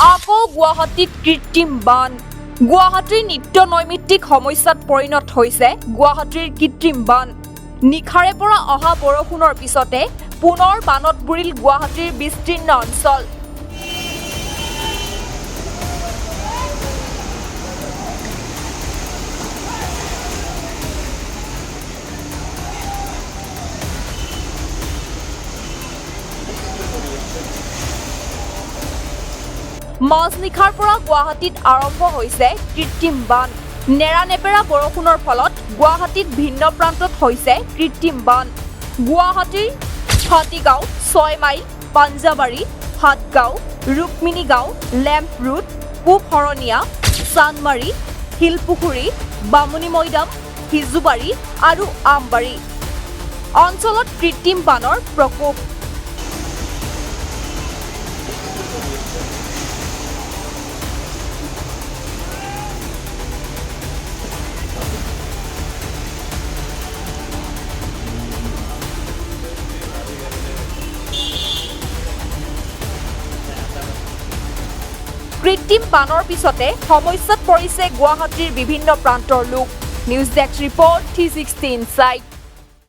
আকৌ গুৱাহাটীত কৃত্ৰিম বান গুৱাহাটীৰ নিত্য নৈমিত্তিক সমস্যাত পৰিণত হৈছে গুৱাহাটীৰ কৃত্ৰিম বান নিখাৰে পৰা অহা বৰষুণৰ পিছতে পুনৰ বানত বুৰিল গুৱাহাটীৰ বিস্তীৰ্ণ অঞ্চল মাজনিখাৰ পৰা গুৱাহাটীত আৰম্ভ হৈছে কৃত্ৰিম বান নেৰানেপেৰা বৰষুণৰ ফলত গুৱাহাটীত ভিন্ন প্ৰান্তত হৈছে কৃত্ৰিম বান গুৱাহাটীৰ হাতীগাঁও 6 মাইল পাঞ্জাবাৰী হাটগাঁও ৰুক্মিণী গাঁও লেম্প ৰোড পূব হৰণীয়া চানমাৰী শিলপুখুৰী বামুণী মৈদাম হিজুবাৰী আৰু আমবাৰী অঞ্চলত কৃত্ৰিম বানৰ প্ৰকোপ কৃত্ৰিম বানৰ পিছতে সমস্যাত পৰিছে গুৱাহাটীৰ বিভিন্ন প্ৰান্তৰ লোক নিউজ ডেস্ক ৰিপৰ্ট 360 ইনসাইট